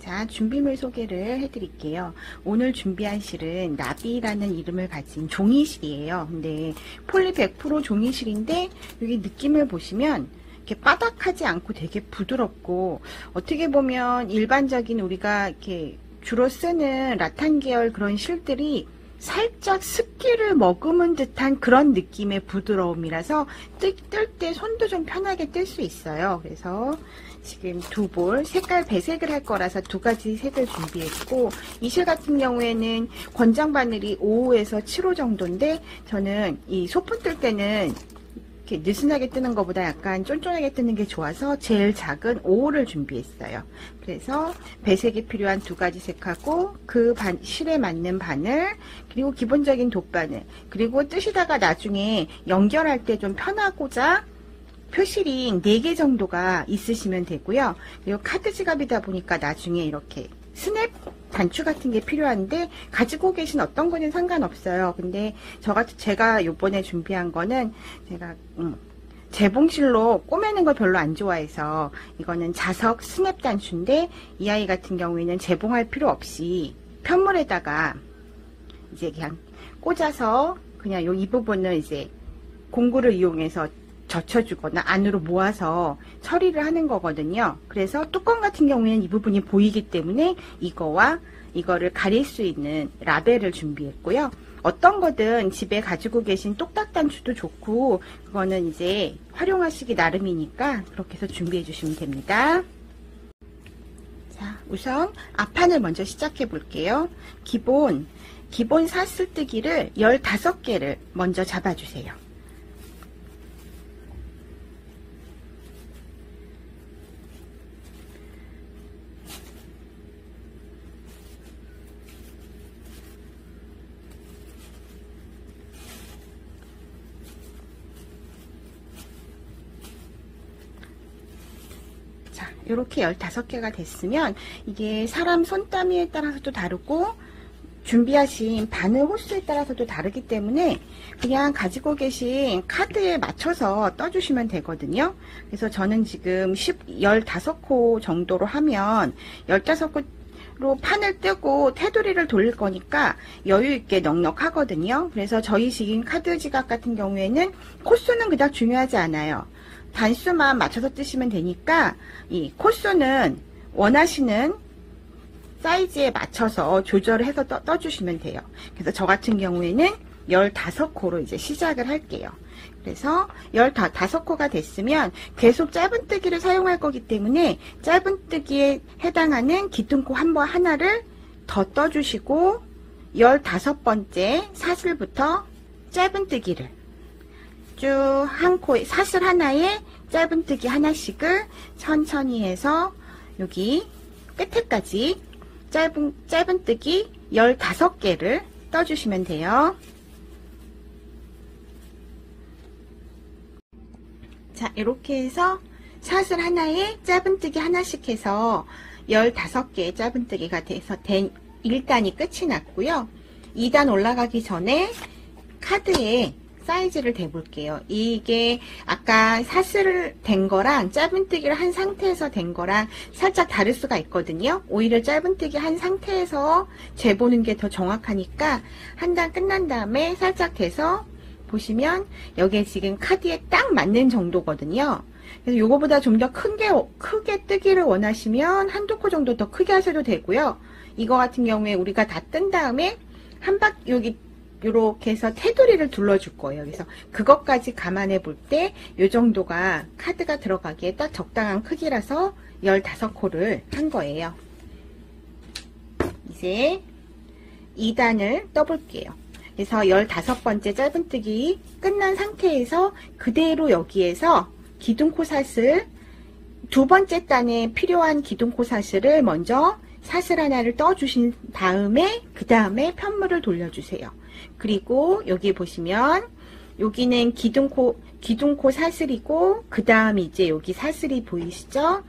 자, 준비물 소개를 해드릴게요. 오늘 준비한 실은 나비라는 이름을 가진 종이실이에요. 근데 폴리 100% 종이실인데 여기 느낌을 보시면 이렇게 바닥하지 않고 되게 부드럽고, 어떻게 보면 일반적인 우리가 이렇게 주로 쓰는 라탄 계열 그런 실들이 살짝 습기를 머금은 듯한 그런 느낌의 부드러움이라서 뜰 때 손도 좀 편하게 뜰 수 있어요. 그래서 지금 두 볼, 색깔 배색을 할 거라서 두 가지 색을 준비했고, 이 실 같은 경우에는 권장 바늘이 5호에서 7호 정도인데, 저는 이 소품 뜰 때는 이렇게 느슨하게 뜨는 것보다 약간 쫀쫀하게 뜨는 게 좋아서 제일 작은 5호를 준비했어요. 그래서 배색이 필요한 두 가지 색하고 그 실에 맞는 바늘, 그리고 기본적인 돗바늘, 그리고 뜨시다가 나중에 연결할 때 좀 편하고자 표시링 4개 정도가 있으시면 되고요. 그리고 카드 지갑이다 보니까 나중에 이렇게 스냅 단추 같은 게 필요한데 가지고 계신 어떤 거는 상관없어요. 근데 제가 요번에 준비한 거는 제가 재봉실로 꼬매는 걸 별로 안 좋아해서, 이거는 자석 스냅 단추인데 이 아이 같은 경우에는 재봉할 필요 없이 편물에다가 이제 그냥 꽂아서 그냥 이 부분을 이제 공구를 이용해서 젖혀주거나 안으로 모아서 처리를 하는 거거든요. 그래서 뚜껑 같은 경우에는 이 부분이 보이기 때문에 이거와 이거를 가릴 수 있는 라벨을 준비했고요. 어떤 거든 집에 가지고 계신 똑딱 단추도 좋고, 그거는 이제 활용하시기 나름이니까 그렇게 해서 준비해 주시면 됩니다. 자, 우선 앞판을 먼저 시작해 볼게요. 기본 사슬뜨기를 15개를 먼저 잡아주세요. 이렇게 15개가 됐으면, 이게 사람 손땀에 따라서도 다르고 준비하신 바늘 호수에 따라서도 다르기 때문에 그냥 가지고 계신 카드에 맞춰서 떠주시면 되거든요. 그래서 저는 지금 15코 정도로 하면 15코로 판을 뜨고 테두리를 돌릴 거니까 여유있게 넉넉하거든요. 그래서 저희 지금 카드 지갑 같은 경우에는 코수는 그닥 중요하지 않아요. 단수만 맞춰서 뜨시면 되니까 이 코수는 원하시는 사이즈에 맞춰서 조절을 해서 떠주시면 돼요. 그래서 저 같은 경우에는 15코로 이제 시작을 할게요. 그래서 15코가 됐으면 계속 짧은뜨기를 사용할 거기 때문에 짧은뜨기에 해당하는 기둥코 하나를 더 떠주시고, 15번째 사슬부터 짧은뜨기를 쭉 한 코에 사슬 하나에 짧은뜨기 하나씩을 천천히 해서 여기 끝에까지 짧은뜨기 15개를 떠주시면 돼요. 자, 이렇게 해서 사슬 하나에 짧은뜨기 하나씩 해서 15개의 짧은뜨기가 돼서 1단이 끝이 났고요. 2단 올라가기 전에 카드에 사이즈를 대볼게요. 이게 아까 사슬을 댄 거랑 짧은뜨기를 한 상태에서 댄 거랑 살짝 다를 수가 있거든요. 오히려 짧은뜨기 한 상태에서 재보는 게 더 정확하니까 한 단 끝난 다음에 살짝 대서 보시면 여기에 지금 카드에 딱 맞는 정도거든요. 그래서 요거보다 좀 더 크게 뜨기를 원하시면 한두 코 정도 더 크게 하셔도 되고요. 이거 같은 경우에 우리가 다 뜬 다음에 여기 이렇게 해서 테두리를 둘러줄 거예요. 그래서 그것까지 감안해 볼 때 이 정도가 카드가 들어가기에 딱 적당한 크기라서 15코를 한 거예요. 이제 2단을 떠볼게요. 그래서 15번째 짧은뜨기 끝난 상태에서 그대로 여기에서 기둥코 사슬, 두 번째 단에 필요한 기둥코 사슬을 먼저 사슬 하나를 떠주신 다음에 그 다음에 편물을 돌려주세요. 그리고 여기 보시면 여기는 기둥코 사슬이고, 그 다음 이제 여기 사슬이 보이시죠?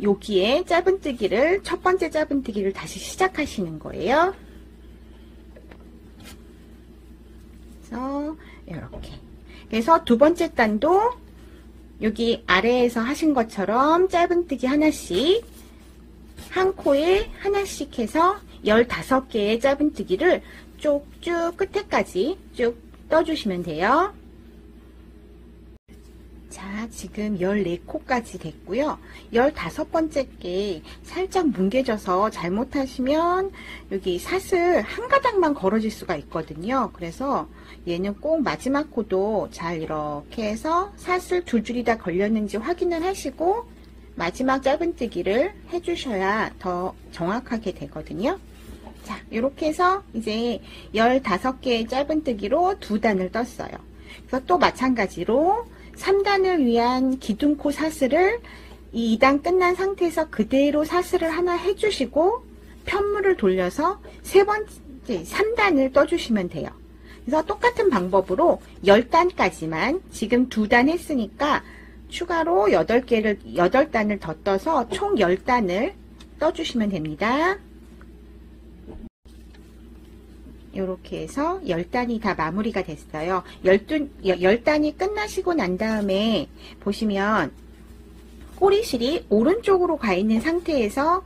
여기에 짧은뜨기를, 첫 번째 짧은뜨기를 다시 시작하시는 거예요. 그래서 이렇게. 그래서 두 번째 단도 여기 아래에서 하신 것처럼 짧은뜨기 하나씩 한 코에 하나씩 해서 15개의 짧은뜨기를 쭉쭉 끝에까지 쭉 떠주시면 돼요. 자, 지금 14코까지 됐고요. 15번째 게 살짝 뭉개져서 잘못하시면 여기 사슬 한 가닥만 걸어질 수가 있거든요. 그래서 얘는 꼭 마지막 코도 잘 이렇게 해서 사슬 두 줄이 다 걸렸는지 확인을 하시고 마지막 짧은뜨기를 해주셔야 더 정확하게 되거든요. 자, 이렇게 해서 이제 15개의 짧은뜨기로 2단을 떴어요. 그래서 또 마찬가지로 3단을 위한 기둥코 사슬을 이 2단 끝난 상태에서 그대로 사슬을 하나 해주시고 편물을 돌려서 3단을 떠주시면 돼요. 그래서 똑같은 방법으로 10단까지만 지금 2단 했으니까 추가로 8단을 더 떠서 총 10단을 떠주시면 됩니다. 이렇게 해서 10단이 다 마무리가 됐어요. 10단이 끝나시고 난 다음에 보시면 꼬리실이 오른쪽으로 가 있는 상태에서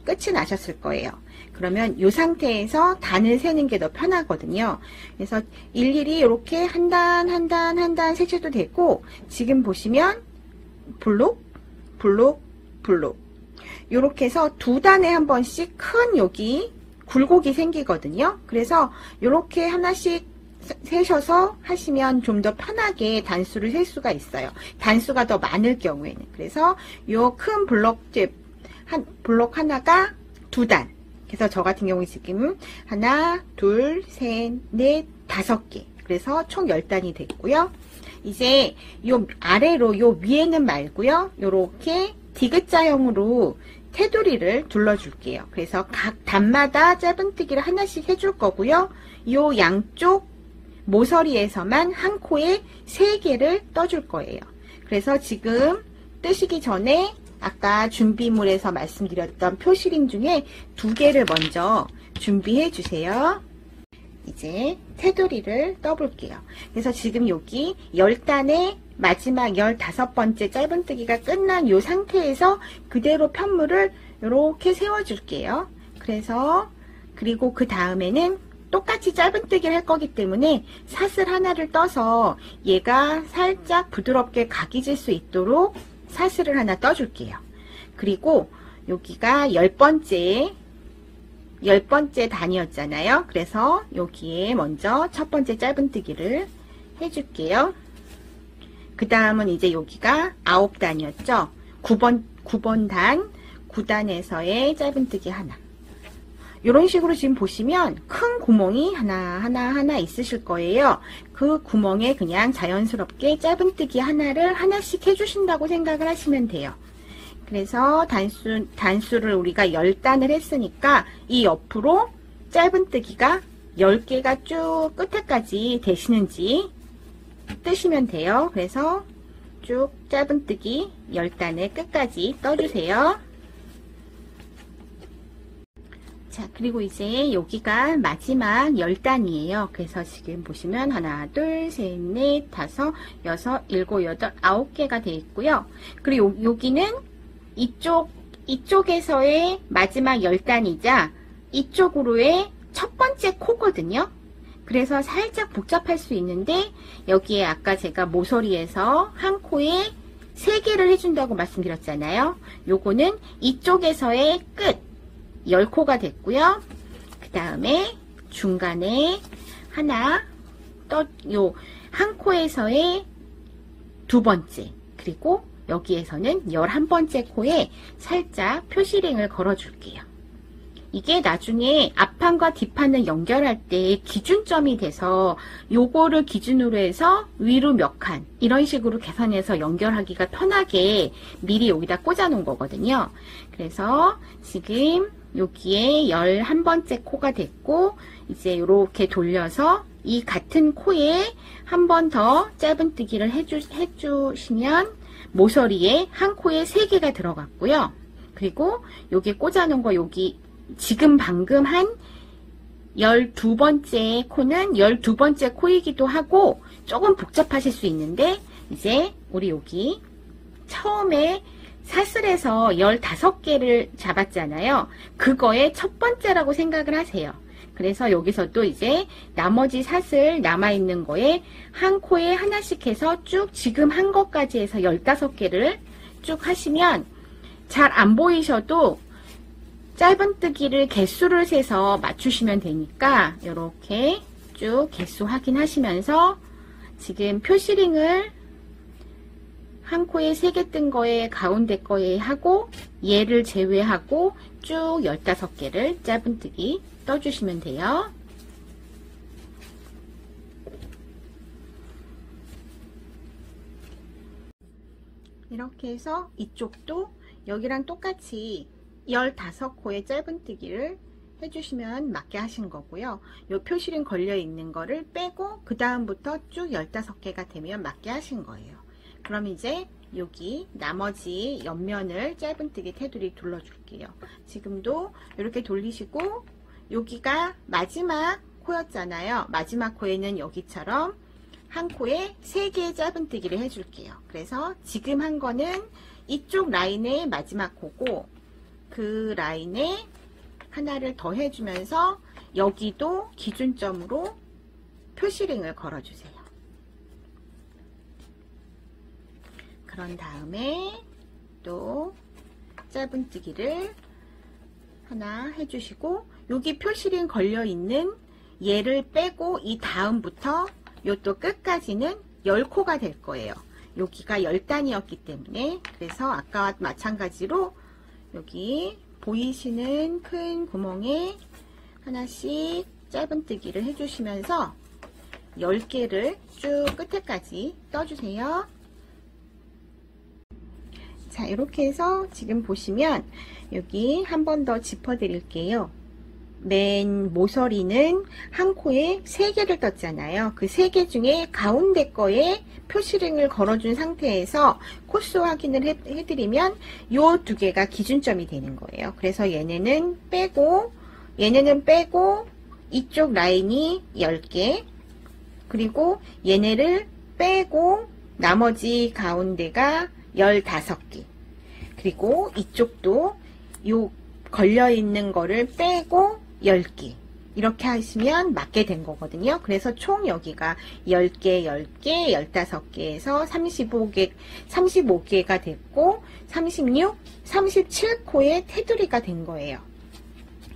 끝이 나셨을 거예요. 그러면 이 상태에서 단을 세는 게 더 편하거든요. 그래서 일일이 이렇게 한 단, 한 단, 한 단 세셔도 되고, 지금 보시면 블록, 블록, 블록. 이렇게 해서 2단에 한 번씩 큰 여기 굴곡이 생기거든요. 그래서 이렇게 하나씩 세셔서 하시면 좀 더 편하게 단수를 셀 수가 있어요. 단수가 더 많을 경우에는. 그래서 요 큰 블록 하나가 2단. 그래서 저 같은 경우에 지금 하나, 둘, 셋, 넷, 5개. 그래서 총 10단이 됐고요. 이제 요 아래로 요 위에는 말고요. 요렇게 디귿자형으로 테두리를 둘러줄게요. 그래서 각 단마다 짧은뜨기를 하나씩 해줄 거고요. 요 양쪽 모서리에서만 한 코에 3개를 떠줄 거예요. 그래서 지금 뜨시기 전에 아까 준비물에서 말씀드렸던 표시링 중에 2개를 먼저 준비해 주세요. 이제 테두리를 떠볼게요. 그래서 지금 여기 10단의 마지막 15번째 짧은뜨기가 끝난 이 상태에서 그대로 편물을 이렇게 세워줄게요. 그래서 그리고 그 다음에는 똑같이 짧은뜨기를 할 거기 때문에 사슬 하나를 떠서 얘가 살짝 부드럽게 각이 질 수 있도록 사슬을 하나 떠줄게요. 그리고 여기가 10번째 단이었잖아요. 그래서 여기에 먼저 첫 번째 짧은뜨기를 해줄게요. 그 다음은 이제 여기가 9단이었죠. 9번 단, 9단에서의 짧은뜨기 하나. 이런 식으로 지금 보시면 큰 구멍이 하나 있으실 거예요. 그 구멍에 그냥 자연스럽게 짧은뜨기 하나를 하나씩 해주신다고 생각을 하시면 돼요. 그래서 단수를 우리가 10단을 했으니까 이 옆으로 짧은뜨기가 10개가 쭉 끝에까지 되시는지 뜨시면 돼요. 그래서 쭉 짧은뜨기 10단을 끝까지 떠주세요. 자, 그리고 이제 여기가 마지막 10단이에요. 그래서 지금 보시면 하나, 둘, 셋, 넷, 다섯, 여섯, 일곱, 여덟, 9개가 되어 있고요. 그리고 여기는 이쪽에서의 마지막 10단이자 이쪽으로의 첫 번째 코거든요. 그래서 살짝 복잡할 수 있는데 여기에 아까 제가 모서리에서 한 코에 3개를 해준다고 말씀드렸잖아요. 요거는 이쪽에서의 끝 10코가 됐고요. 그 다음에 중간에 하나 요 한 코에서의 2번째, 그리고 여기에서는 11번째 코에 살짝 표시링을 걸어 줄게요. 이게 나중에 앞판과 뒷판을 연결할 때 기준점이 돼서 요거를 기준으로 해서 위로 몇 칸 이런 식으로 계산해서 연결하기가 편하게 미리 여기다 꽂아 놓은 거거든요. 그래서 지금 여기에 11번째 코가 됐고, 이제 이렇게 돌려서 이 같은 코에 한 번 더 짧은뜨기를 해주시면 모서리에 한 코에 3개가 들어갔고요. 그리고 여기 꽂아 놓은 거 여기 지금 방금 한 12번째 코는 12번째 코이기도 하고 조금 복잡하실 수 있는데, 이제 우리 여기 처음에 사슬에서 15개를 잡았잖아요. 그거의 첫 번째라고 생각을 하세요. 그래서 여기서도 이제 나머지 사슬 남아있는 거에 한 코에 하나씩 해서 쭉 지금 한 것까지 해서 15개를 쭉 하시면 잘 안 보이셔도 짧은뜨기를 개수를 세서 맞추시면 되니까 이렇게 쭉 개수 확인하시면서 지금 표시링을 한 코에 3개 뜬 거에 가운데 거에 하고 얘를 제외하고 쭉 15개를 짧은뜨기 떠주시면 돼요. 이렇게 해서 이쪽도 여기랑 똑같이 15코의 짧은뜨기를 해주시면 맞게 하신 거고요. 요 표시링 걸려 있는 거를 빼고 그 다음부터 쭉 15개가 되면 맞게 하신 거예요. 그럼 이제 여기 나머지 옆면을 짧은뜨기 테두리 둘러줄게요. 지금도 이렇게 돌리시고 여기가 마지막 코였잖아요. 마지막 코에는 여기처럼 한 코에 3개의 짧은뜨기를 해줄게요. 그래서 지금 한 거는 이쪽 라인의 마지막 코고 그 라인에 하나를 더 해주면서 여기도 기준점으로 표시링을 걸어주세요. 그런 다음에 또 짧은뜨기를 하나 해주시고 여기 표시링 걸려 있는 얘를 빼고 이 다음부터 요또 끝까지는 10코가 될 거예요. 여기가 10단이었기 때문에 그래서 아까와 마찬가지로 여기 보이시는 큰 구멍에 하나씩 짧은뜨기를 해주시면서 10개를 쭉 끝에까지 떠주세요. 자, 이렇게 해서 지금 보시면 여기 한 번 더 짚어 드릴게요. 맨 모서리는 한 코에 3개를 떴잖아요. 그 3개 중에 가운데 거에 표시링을 걸어준 상태에서 코스 확인을 해드리면 요 2개가 기준점이 되는 거예요. 그래서 얘네는 빼고 이쪽 라인이 10개 그리고 얘네를 빼고 나머지 가운데가 15개 그리고 이쪽도 요 걸려있는 거를 빼고 10개 이렇게 하시면 맞게 된 거거든요. 그래서 총 여기가 10개, 10개, 15개에서 35개가 됐고 36, 37코의 테두리가 된 거예요.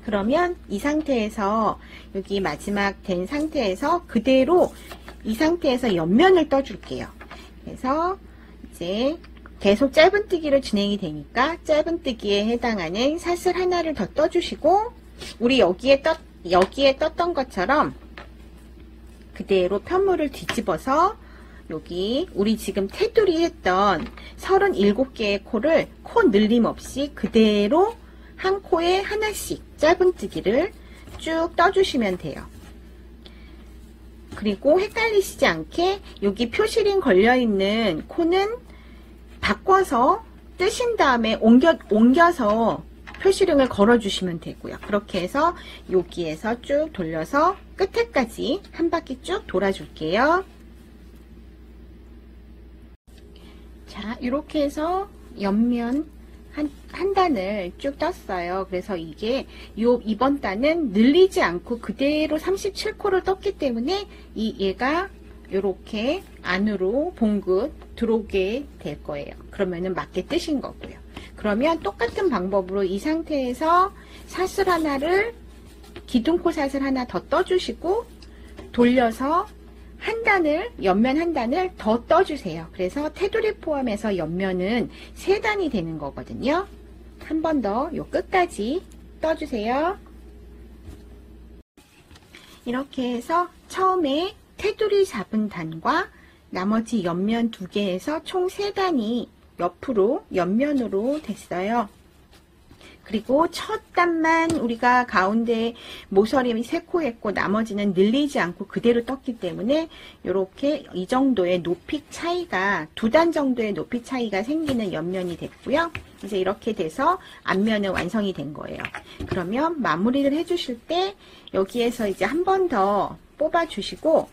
그러면 이 상태에서 여기 마지막 된 상태에서 그대로 이 상태에서 옆면을 떠줄게요. 그래서 이제 계속 짧은뜨기로 진행이 되니까 짧은뜨기에 해당하는 사슬 하나를 더 떠주시고 우리 여기에 떴던 것처럼 그대로 편물을 뒤집어서 여기 우리 지금 테두리 했던 37개의 코를 코 늘림 없이 그대로 한 코에 하나씩 짧은뜨기를 쭉 떠주시면 돼요. 그리고 헷갈리시지 않게 여기 표시링 걸려있는 코는 바꿔서 뜨신 다음에 옮겨서 표시링을 걸어 주시면 되고요. 그렇게 해서 여기에서 쭉 돌려서 끝에까지 한 바퀴 쭉 돌아 줄게요. 자, 이렇게 해서 옆면 한 단을 쭉 떴어요. 그래서 이게 이번 단은 늘리지 않고 그대로 37코를 떴기 때문에 얘가 이렇게 안으로 봉긋 들어오게 될 거예요. 그러면은 맞게 뜨신 거고요. 그러면 똑같은 방법으로 이 상태에서 사슬 하나를 기둥코 사슬 하나 더 떠주시고 돌려서 한 단을 옆면 한 단을 더 떠주세요. 그래서 테두리 포함해서 옆면은 3단이 되는 거거든요. 한 번 더 요 끝까지 떠주세요. 이렇게 해서 처음에 테두리 잡은 단과 나머지 옆면 2개에서 총 3단이 옆으로 옆면으로 됐어요. 그리고 첫 단만 우리가 가운데 모서리 3코 했고 나머지는 늘리지 않고 그대로 떴기 때문에 이렇게 이 정도의 높이 차이가 2단 정도의 높이 차이가 생기는 옆면이 됐고요. 이제 이렇게 돼서 앞면은 완성이 된 거예요. 그러면 마무리를 해 주실 때 여기에서 이제 한 번 더 뽑아 주시고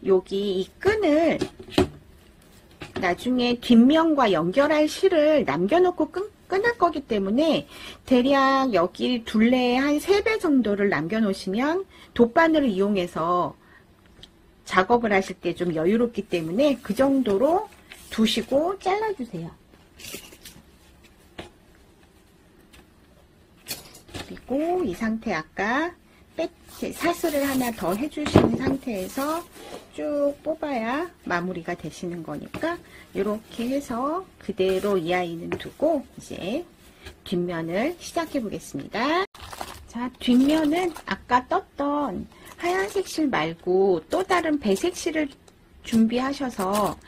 여기 이 끈을 나중에 뒷면과 연결할 실을 남겨놓고 끊을 거기 때문에 대략 여기 둘레에 한 3배 정도를 남겨놓으시면 돗바늘을 이용해서 작업을 하실 때 좀 여유롭기 때문에 그 정도로 두시고 잘라주세요. 그리고 이 상태 아까 사슬을 하나 더 해주신 상태에서 쭉 뽑아야 마무리가 되시는 거니까 이렇게 해서 그대로 이 아이는 두고 이제 뒷면을 시작해 보겠습니다. 자, 뒷면은 아까 떴던 하얀색 실 말고 또 다른 배색 실을 준비하셔서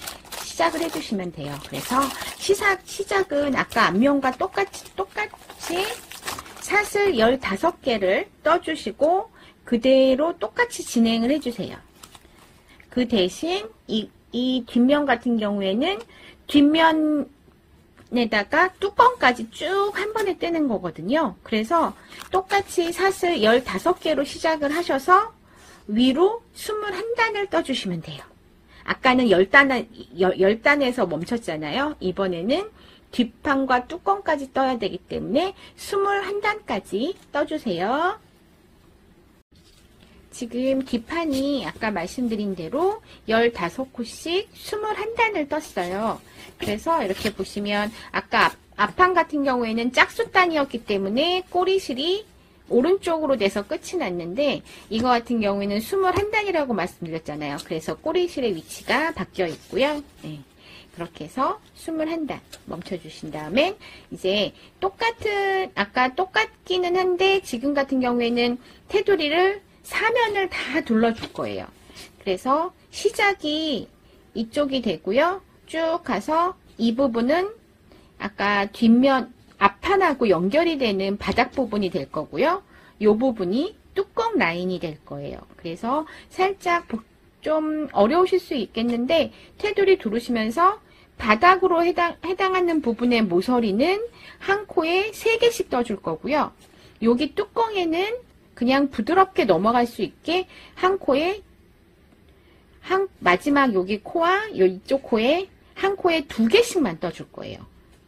시작을 해주시면 돼요. 그래서 시작은 아까 앞면과 똑같이 사슬 15개를 떠주시고 그대로 똑같이 진행을 해주세요. 그 대신 이 뒷면 같은 경우에는 뒷면에다가 뚜껑까지 쭉 한 번에 떼는 거거든요. 그래서 똑같이 사슬 15개로 시작을 하셔서 위로 21단을 떠주시면 돼요. 아까는 10단에서 멈췄잖아요. 이번에는 뒷판과 뚜껑까지 떠야 되기 때문에 21단까지 떠주세요. 지금 뒷판이 아까 말씀드린 대로 15코씩 21단을 떴어요. 그래서 이렇게 보시면 아까 앞판 같은 경우에는 짝수단이었기 때문에 꼬리실이 오른쪽으로 돼서 끝이 났는데 이거 같은 경우에는 21단이라고 말씀드렸잖아요. 그래서 꼬리실의 위치가 바뀌어 있고요. 네. 그렇게 해서 21단 멈춰주신 다음에 이제 아까 똑같기는 한데 지금 같은 경우에는 테두리를 사면을 다 둘러줄 거예요. 그래서 시작이 이쪽이 되고요. 쭉 가서 이 부분은 아까 뒷면 앞판하고 연결이 되는 바닥 부분이 될 거고요. 이 부분이 뚜껑 라인이 될 거예요. 그래서 살짝 좀 어려우실 수 있겠는데 테두리 두르시면서 바닥으로 해당하는 부분의 모서리는 한 코에 3개씩 떠줄 거고요. 여기 뚜껑에는 그냥 부드럽게 넘어갈 수 있게 한 코에 마지막 여기 코와 이쪽 코에 한 코에 2개씩만 떠줄 거예요.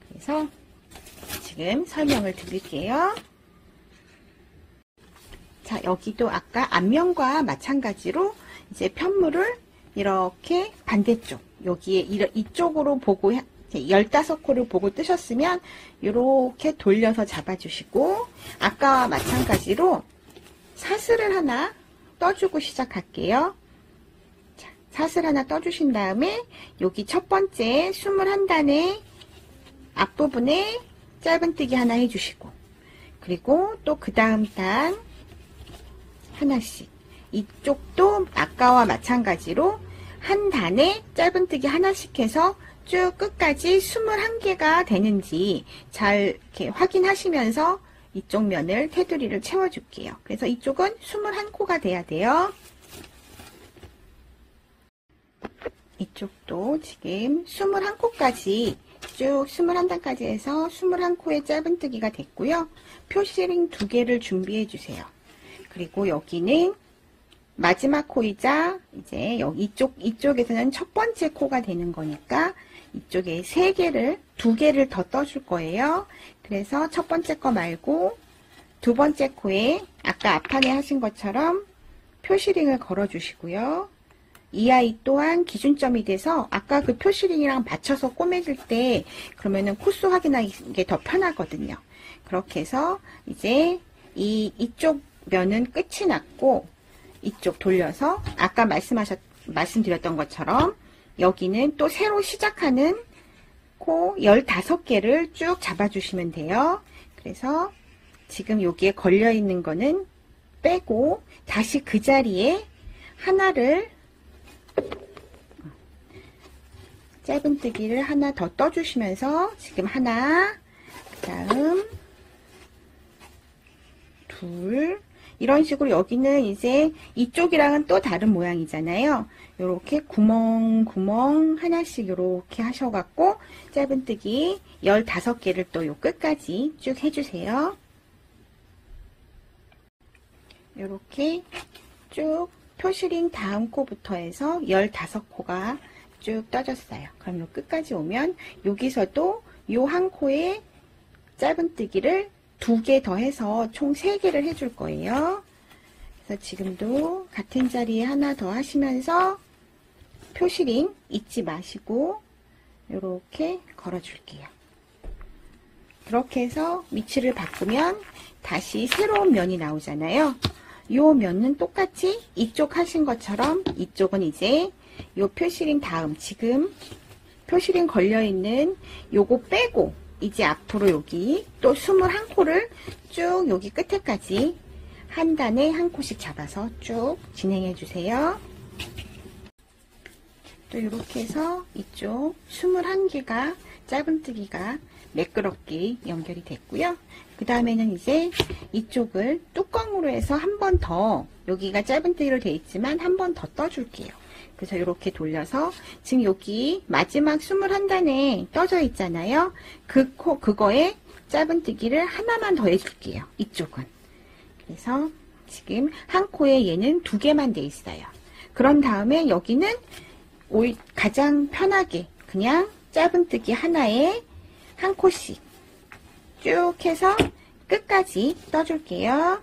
그래서 지금 설명을 드릴게요. 자, 여기도 아까 앞면과 마찬가지로 이제 편물을 이렇게 반대쪽 여기에 이쪽으로 보고 15코를 보고 뜨셨으면 이렇게 돌려서 잡아주시고 아까와 마찬가지로 사슬을 하나 떠주고 시작할게요. 자, 사슬 하나 떠주신 다음에 여기 첫 번째 21단의 앞부분에 짧은뜨기 하나 해주시고 그리고 또 그 다음 단 하나씩 이쪽도 아까와 마찬가지로 한 단에 짧은뜨기 하나씩 해서 쭉 끝까지 21개가 되는지 잘 이렇게 확인하시면서 이쪽 면을 테두리를 채워줄게요. 그래서 이쪽은 21코가 돼야 돼요. 이쪽도 지금 21코까지 쭉 21단까지 해서 21코의 짧은뜨기가 됐고요. 표시링 2개를 준비해 주세요. 그리고 여기는 마지막 코이자 이제 이쪽에서는 첫 번째 코가 되는 거니까 이쪽에 2개를 더 떠줄 거예요. 그래서 첫 번째 거 말고 두 번째 코에 아까 앞판에 하신 것처럼 표시링을 걸어 주시고요. 이 아이 또한 기준점이 돼서 아까 그 표시링이랑 맞춰서 꼬매줄 때 그러면은 코수 확인하기 게 더 편하거든요. 그렇게 해서 이제 이쪽 면은 끝이 났고 이쪽 돌려서 아까 말씀드렸던 것처럼 여기는 또 새로 시작하는 코 15개를 쭉 잡아주시면 돼요. 그래서 지금 여기에 걸려 있는 거는 빼고 다시 그 자리에 하나를 짧은뜨기를 하나 더 떠주시면서 지금 하나, 그 다음 둘, 이런 식으로 여기는 이제 이쪽이랑은 또 다른 모양이잖아요. 요렇게 구멍 하나씩 이렇게 하셔갖고 짧은뜨기 15개를 또 요 끝까지 쭉 해주세요. 요렇게 쭉 표시링 다음 코부터 해서 15코가 쭉 떠줬어요. 그럼 요 끝까지 오면 여기서도 요 한 코에 짧은뜨기를 2개 더 해서 총 3개를 해줄 거예요. 그래서 지금도 같은 자리에 하나 더 하시면서 표시링 잊지 마시고 이렇게 걸어줄게요. 그렇게 해서 위치를 바꾸면 다시 새로운 면이 나오잖아요. 이 면은 똑같이 이쪽 하신 것처럼 이쪽은 이제 이 표시링 다음 지금 표시링 걸려있는 요거 빼고 이제 앞으로 여기 또 21코를 쭉 여기 끝에까지 한 단에 한 코씩 잡아서 쭉 진행해 주세요. 또 이렇게 해서 이쪽 21개가 짧은뜨기가 매끄럽게 연결이 됐고요. 그 다음에는 이제 이쪽을 뚜껑으로 해서 한 번 더, 여기가 짧은뜨기로 되어 있지만 한 번 더 떠줄게요. 그래서 이렇게 돌려서 지금 여기 마지막 21단에 떠져 있잖아요. 그거에 짧은뜨기를 하나만 더 해줄게요. 이쪽은. 그래서 지금 한 코에 얘는 2개만 돼 있어요. 그런 다음에 여기는 가장 편하게 그냥 짧은뜨기 하나에 한 코씩 쭉 해서 끝까지 떠줄게요.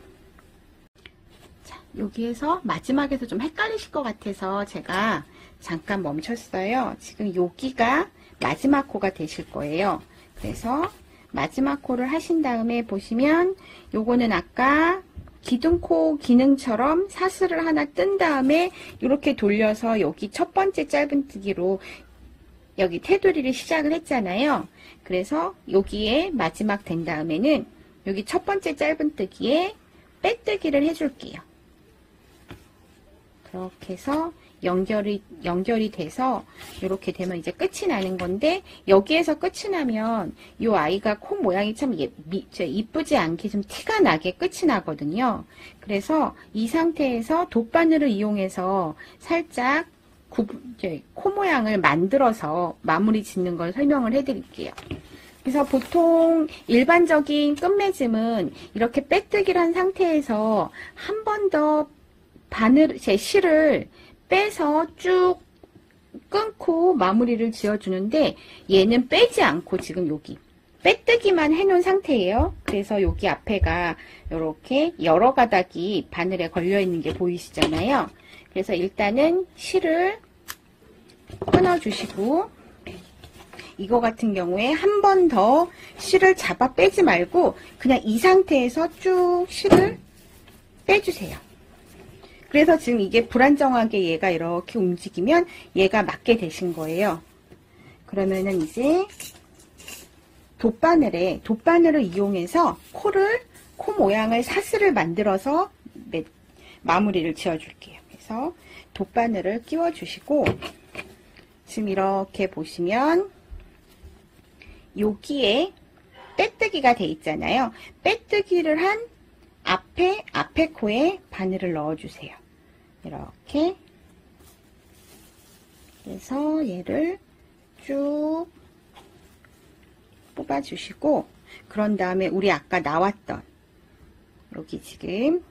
자, 여기에서 마지막에서 좀 헷갈리실 것 같아서 제가 잠깐 멈췄어요. 지금 여기가 마지막 코가 되실 거예요. 그래서 마지막 코를 하신 다음에 보시면 요거는 아까 기둥코 기능처럼 사슬을 하나 뜬 다음에 이렇게 돌려서 여기 첫 번째 짧은뜨기로 여기 테두리를 시작을 했잖아요. 그래서 여기에 마지막 된 다음에는 여기 첫 번째 짧은뜨기에 빼뜨기를 해줄게요. 그렇게 해서 연결이 돼서 이렇게 되면 이제 끝이 나는 건데, 여기에서 끝이 나면 이 아이가 코 모양이 참 이쁘지 않게 좀 티가 나게 끝이 나거든요. 그래서 이 상태에서 돗바늘을 이용해서 살짝 코 모양을 만들어서 마무리 짓는 걸 설명을 해 드릴게요. 그래서 보통 일반적인 끝맺음은 이렇게 빼뜨기를 한 상태에서 한 번 더 실을 빼서 쭉 끊고 마무리를 지어주는데, 얘는 빼지 않고 지금 여기 빼뜨기만 해놓은 상태예요. 그래서 여기 앞에가 이렇게 여러 가닥이 바늘에 걸려 있는 게 보이시잖아요. 그래서 일단은 실을 끊어주시고, 이거 같은 경우에 한 번 더 실을 잡아 빼지 말고 그냥 이 상태에서 쭉 실을 빼주세요. 그래서 지금 이게 불안정하게 얘가 이렇게 움직이면 얘가 맞게 되신 거예요. 그러면은 이제 돗바늘을 이용해서 코 모양을 사슬을 만들어서 마무리를 지어줄게요. 그래서 돗바늘을 끼워 주시고, 지금 이렇게 보시면 여기에 빼뜨기가 돼 있잖아요. 빼뜨기를 한 앞에 코에 바늘을 넣어 주세요. 이렇게. 그래서 얘를 쭉 뽑아 주시고, 그런 다음에 우리 아까 나왔던 여기 지금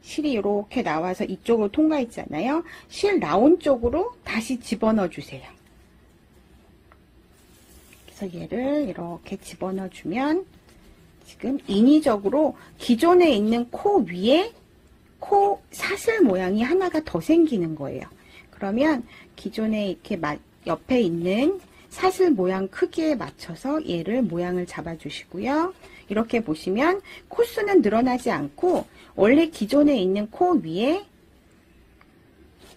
실이 이렇게 나와서 이쪽으로 통과했잖아요. 실 나온 쪽으로 다시 집어넣어 주세요. 그래서 얘를 이렇게 집어넣어 주면 지금 인위적으로 기존에 있는 코 위에 코 사슬 모양이 하나가 더 생기는 거예요. 그러면 기존에 이렇게 옆에 있는 사슬 모양 크기에 맞춰서 얘를 모양을 잡아 주시고요. 이렇게 보시면 코수는 늘어나지 않고 원래 기존에 있는 코 위에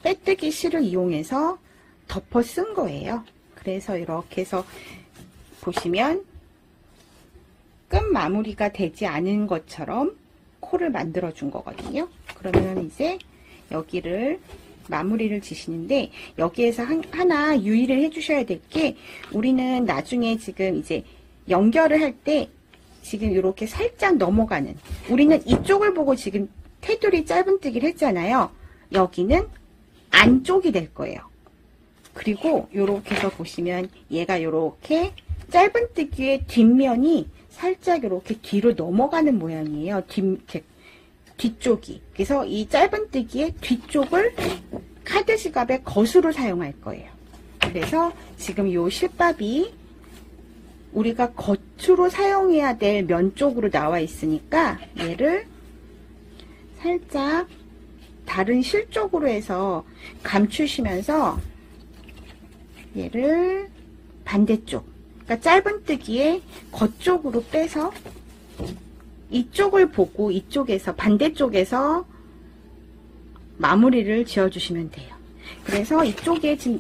빼뜨기 실을 이용해서 덮어 쓴 거예요. 그래서 이렇게 해서 보시면 끝 마무리가 되지 않은 것처럼 코를 만들어 준 거거든요. 그러면 이제 여기를 마무리를 지시는데, 여기에서 하나 유의를 해 주셔야 될 게, 우리는 나중에 지금 이제 연결을 할 때 지금 이렇게 살짝 넘어가는, 우리는 이쪽을 보고 지금 테두리 짧은뜨기를 했잖아요. 여기는 안쪽이 될 거예요. 그리고 이렇게 해서 보시면 얘가 이렇게 짧은뜨기의 뒷면이 살짝 이렇게 뒤로 넘어가는 모양이에요. 뒤쪽이. 그래서 이 짧은뜨기의 뒤쪽을 카드 지갑의 거수로 사용할 거예요. 그래서 지금 이 실밥이 우리가 겉으로 사용해야 될 면 쪽으로 나와 있으니까 얘를 살짝 다른 실 쪽으로 해서 감추시면서 얘를 반대쪽, 그러니까 짧은뜨기의 겉쪽으로 빼서 이쪽을 보고 이쪽에서 반대쪽에서 마무리를 지어주시면 돼요. 그래서 이쪽에 지금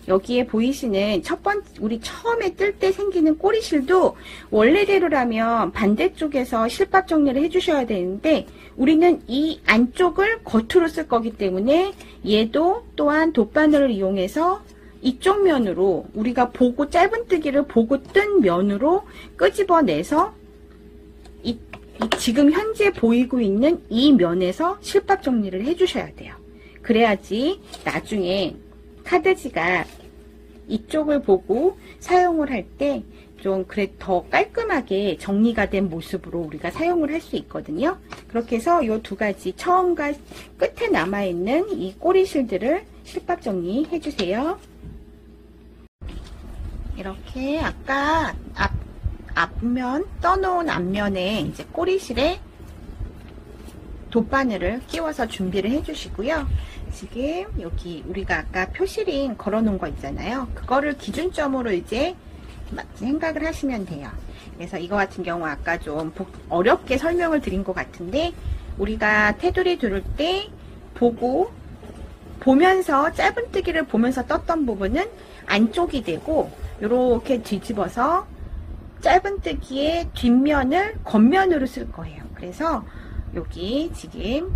여기에 보이시는 첫 번째 우리 처음에 뜰 때 생기는 꼬리실도 원래대로라면 반대쪽에서 실밥 정리를 해주셔야 되는데 우리는 이 안쪽을 겉으로 쓸 거기 때문에 얘도 또한 돗바늘을 이용해서 이쪽 면으로 우리가 보고 짧은뜨기를 보고 뜬 면으로 끄집어내서 지금 현재 보이고 있는 이 면에서 실밥 정리를 해주셔야 돼요. 그래야지 나중에 카드 지갑 이쪽을 보고 사용을 할 때 좀 그래 더 깔끔하게 정리가 된 모습으로 우리가 사용을 할 수 있거든요. 그렇게 해서 이 두 가지 처음과 끝에 남아있는 이 꼬리실들을 실밥 정리해 주세요. 이렇게 아까 앞면 떠놓은 앞면에 이제 꼬리실에 돗바늘을 끼워서 준비를 해 주시고요. 지금 여기 우리가 아까 표시링 걸어 놓은 거 있잖아요. 그거를 기준점으로 이제 생각을 하시면 돼요. 그래서 이거 같은 경우 아까 좀 어렵게 설명을 드린 것 같은데 우리가 테두리 두를 때 보면서 짧은뜨기를 보면서 떴던 부분은 안쪽이 되고 이렇게 뒤집어서 짧은뜨기의 뒷면을 겉면으로 쓸 거예요. 그래서 여기 지금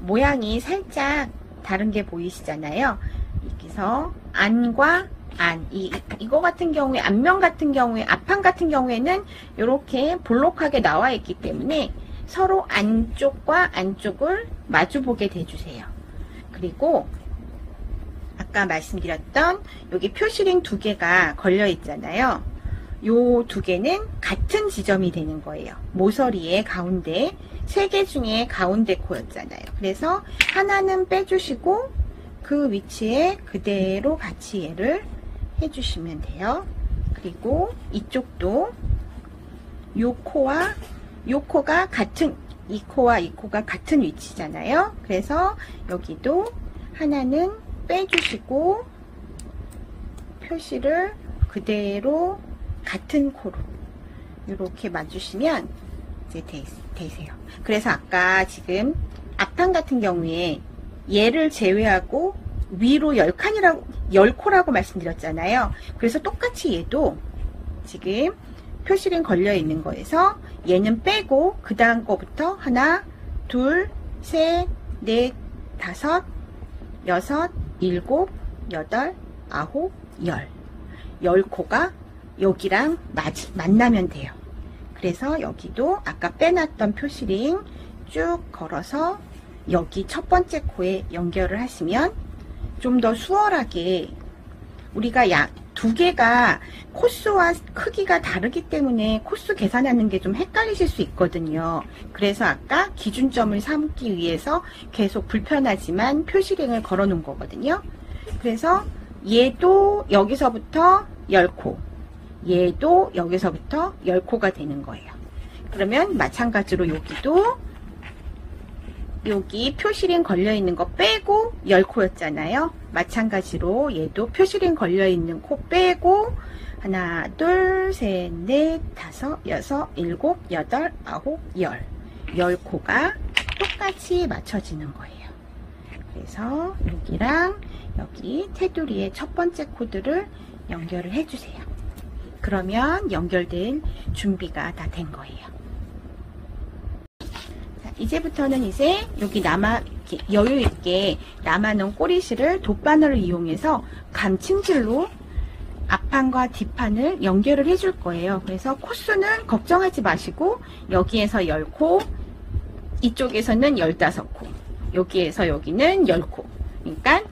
모양이 살짝 다른 게 보이시잖아요. 여기서 안과 안, 이거 같은 경우에 앞면 같은 경우에 앞판 같은 경우에는 이렇게 볼록하게 나와 있기 때문에 서로 안쪽과 안쪽을 마주 보게 대주세요. 그리고 아까 말씀드렸던 여기 표시링 두 개가 걸려 있잖아요. 요 두 개는 같은 지점이 되는 거예요. 모서리의 가운데 세 개 중에 가운데 코였잖아요. 그래서 하나는 빼주시고 그 위치에 그대로 같이 얘를 해주시면 돼요. 그리고 이쪽도 요 코와 요 코가 같은 이 코와 이 코가 같은 위치잖아요. 그래서 여기도 하나는 빼주시고 표시를 그대로 같은 코로 이렇게 맞추시면 이제 되세요. 그래서 아까 지금 앞판 같은 경우에 얘를 제외하고 위로 10코라고 말씀드렸잖아요. 그래서 똑같이 얘도 지금 표시링 걸려 있는 거에서 얘는 빼고 그 다음 거부터 하나, 둘, 셋, 넷, 다섯, 여섯, 일곱, 여덟, 아홉, 열. 10코가 여기랑 만나면 돼요. 그래서 여기도 아까 빼놨던 표시링 쭉 걸어서 여기 첫 번째 코에 연결을 하시면 좀 더 수월하게 우리가 두 개가 코스와 크기가 다르기 때문에 코스 계산하는 게 좀 헷갈리실 수 있거든요. 그래서 아까 기준점을 삼기 위해서 계속 불편하지만 표시링을 걸어 놓은 거거든요. 그래서 얘도 여기서부터 10코, 얘도 여기서부터 10코가 되는 거예요. 그러면 마찬가지로 여기도 여기 표시링 걸려 있는 거 빼고 10코였잖아요. 마찬가지로 얘도 표시링 걸려 있는 코 빼고 하나, 둘, 셋, 넷, 다섯, 여섯, 일곱, 여덟, 아홉, 열. 10코가 똑같이 맞춰지는 거예요. 그래서 여기랑 여기 테두리의 첫 번째 코드를 연결을 해주세요. 그러면 연결된 준비가 다 된 거예요. 자, 이제부터는 이제 여기 여유 있게 남아놓은 꼬리실을 돗바늘을 이용해서 감침질로 앞판과 뒷판을 연결을 해줄 거예요. 그래서 코수는 걱정하지 마시고 여기에서 10코, 이쪽에서는 15코, 여기에서 여기는 10코. 그러니까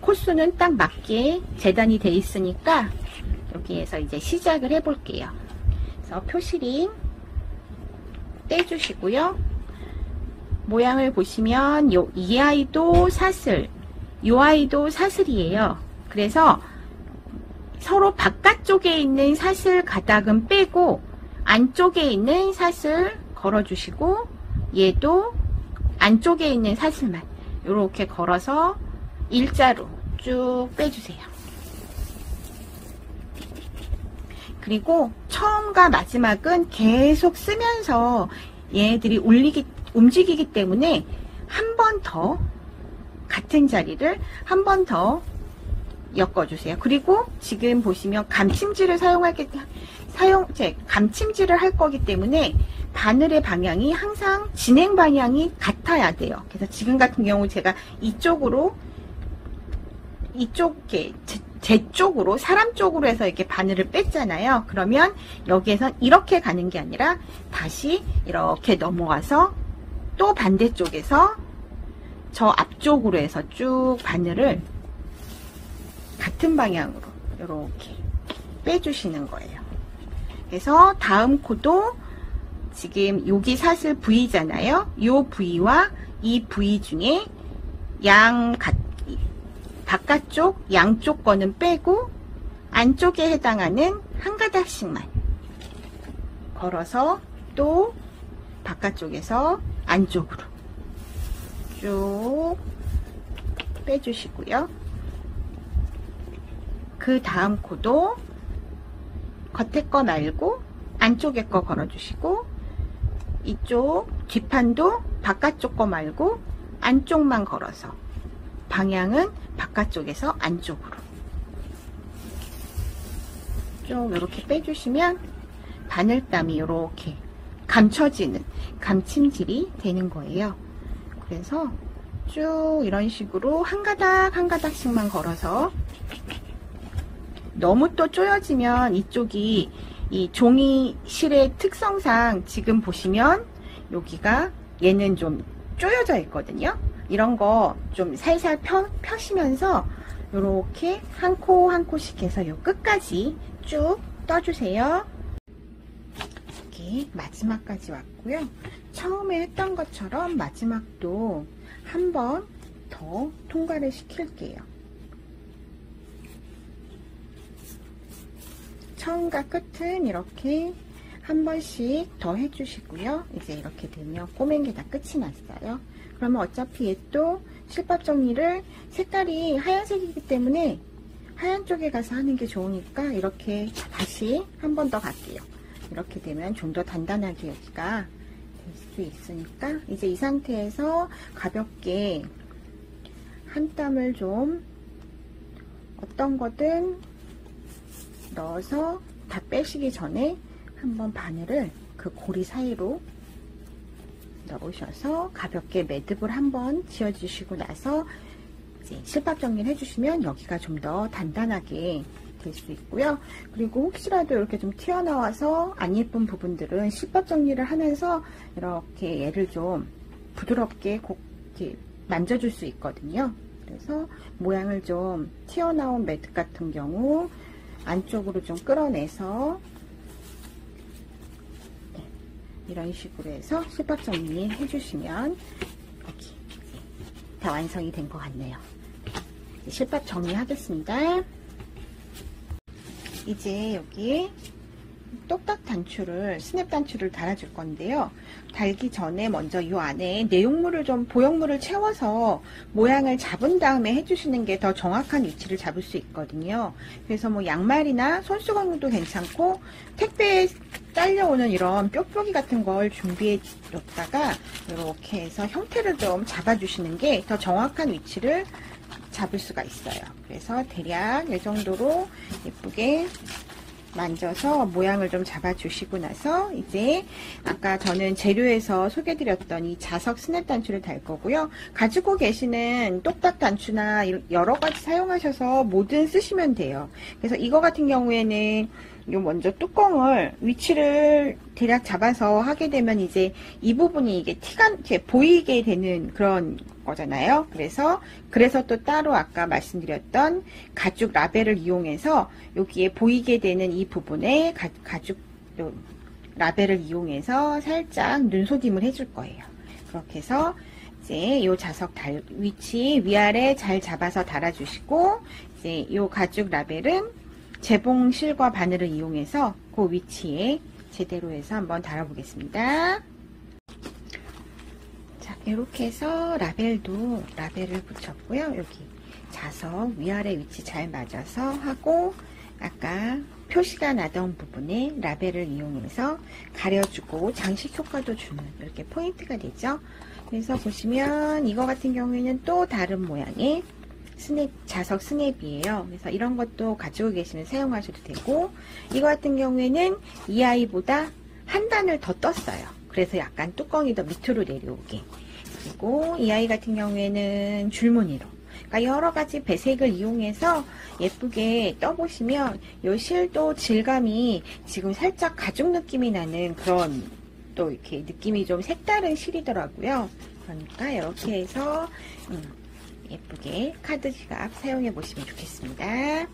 코수는 딱 맞게 재단이 돼 있으니까 여기에서 이제 시작을 해 볼게요. 그래서 표시링 떼주시고요. 모양을 보시면 이 아이도 사슬, 이 아이도 사슬이에요. 그래서 서로 바깥쪽에 있는 사슬 가닥은 빼고 안쪽에 있는 사슬 걸어주시고, 얘도 안쪽에 있는 사슬만 이렇게 걸어서 일자로 쭉 빼주세요. 그리고 처음과 마지막은 계속 쓰면서 얘네들이 움직이기 때문에 한 번 더 같은 자리를 한 번 더 엮어주세요. 그리고 지금 보시면 감침질을 감침질을 할 거기 때문에 바늘의 방향이 항상 진행 방향이 같아야 돼요. 그래서 지금 같은 경우 제가 제 쪽으로, 사람 쪽으로 해서 이렇게 바늘을 뺐잖아요. 그러면 여기에선 이렇게 가는 게 아니라 다시 이렇게 넘어와서 또 반대쪽에서 저 앞쪽으로 해서 쭉 바늘을 같은 방향으로 이렇게 빼주시는 거예요. 그래서 다음 코도 지금 여기 사슬 V잖아요. 이 V와 이 V 중에 바깥쪽 양쪽 거는 빼고 안쪽에 해당하는 한 가닥씩만 걸어서 또 바깥쪽에서 안쪽으로 쭉 빼주시고요. 그 다음 코도 겉에 거 말고 안쪽에 거 걸어주시고, 이쪽 뒷판도 바깥쪽 거 말고 안쪽만 걸어서 방향은 바깥쪽에서 안쪽으로 쭉 이렇게 빼주시면 바늘감이 이렇게 감춰지는 감침질이 되는 거예요. 그래서 쭉 이런 식으로 한 가닥 한 가닥씩만 걸어서, 너무 또 쪼여지면 이쪽이 이 종이실의 특성상 지금 보시면 여기가 얘는 좀 쪼여져 있거든요. 이런 거 좀 살살 펴시면서 이렇게 한 코 한 코씩 해서 요 끝까지 쭉 떠주세요. 이렇게 마지막까지 왔고요. 처음에 했던 것처럼 마지막도 한 번 더 통과를 시킬게요. 처음과 끝은 이렇게 한 번씩 더 해주시고요. 이제 이렇게 되면 꼬맨 게 다 끝이 났어요. 그러면 어차피 얘 또 실밥 정리를 색깔이 하얀색이기 때문에 하얀 쪽에 가서 하는 게 좋으니까 이렇게 다시 한 번 더 갈게요. 이렇게 되면 좀 더 단단하게 여기가 될 수 있으니까 이제 이 상태에서 가볍게 한 땀을 좀 어떤 거든 넣어서 다 빼시기 전에 한번 바늘을 그 고리 사이로 넣으셔서 가볍게 매듭을 한번 지어주시고 나서 이제 실밥 정리를 해주시면 여기가 좀 더 단단하게 될 수 있고요. 그리고 혹시라도 이렇게 좀 튀어나와서 안 예쁜 부분들은 실밥 정리를 하면서 이렇게 얘를 좀 부드럽게 이렇게 만져줄 수 있거든요. 그래서 모양을 좀 튀어나온 매듭 같은 경우 안쪽으로 좀 끌어내서 이런 식으로 해서 실밥 정리 해주시면 여기 다 완성이 된 것 같네요. 실밥 정리하겠습니다. 이제 여기 똑딱 단추를, 스냅 단추를 달아줄 건데요. 달기 전에 먼저 이 안에 내용물을 좀, 보형물을 채워서 모양을 잡은 다음에 해주시는 게 더 정확한 위치를 잡을 수 있거든요. 그래서 뭐 양말이나 손수건도 괜찮고, 택배에 딸려오는 이런 뾱뾱이 같은 걸 준비해 뒀다가 이렇게 해서 형태를 좀 잡아주시는 게 더 정확한 위치를 잡을 수가 있어요. 그래서 대략 이 정도로 예쁘게 만져서 모양을 좀 잡아주시고 나서 이제 아까 저는 재료에서 소개드렸던 이 자석 스냅 단추를 달 거고요. 가지고 계시는 똑딱 단추나 여러 가지 사용하셔서 뭐든 쓰시면 돼요. 그래서 이거 같은 경우에는 요 먼저 뚜껑을 위치를 대략 잡아서 하게 되면 이제 이 부분이 이게 이렇게 보이게 되는 그런 거잖아요. 그래서 또 따로 아까 말씀드렸던 가죽 라벨을 이용해서 여기에 보이게 되는 이 부분에 가죽 라벨을 이용해서 살짝 눈소dim을 해줄 거예요. 그렇게 해서 이제 요 자석 위치 위아래 잘 잡아서 달아주시고, 이제 요 가죽 라벨은 재봉 실과 바늘을 이용해서 그 위치에 제대로 해서 한번 달아보겠습니다. 자, 이렇게 해서 라벨을 붙였고요. 여기 자석 위아래 위치 잘 맞아서 하고, 아까 표시가 나던 부분에 라벨을 이용해서 가려주고 장식 효과도 주는 이렇게 포인트가 되죠. 그래서 보시면 이거 같은 경우에는 또 다른 모양의 자석 스냅이에요. 그래서 이런 것도 가지고 계시면 사용하셔도 되고, 이거 같은 경우에는 이 아이보다 한 단을 더 떴어요. 그래서 약간 뚜껑이 더 밑으로 내려오게. 그리고 이 아이 같은 경우에는 줄무늬로, 그러니까 여러 가지 배색을 이용해서 예쁘게 떠보시면 이 실도 질감이 지금 살짝 가죽 느낌이 나는 그런 또 이렇게 느낌이 좀 색다른 실이더라고요. 그러니까 이렇게 해서 예쁘게 카드 지갑 사용해 보시면 좋겠습니다.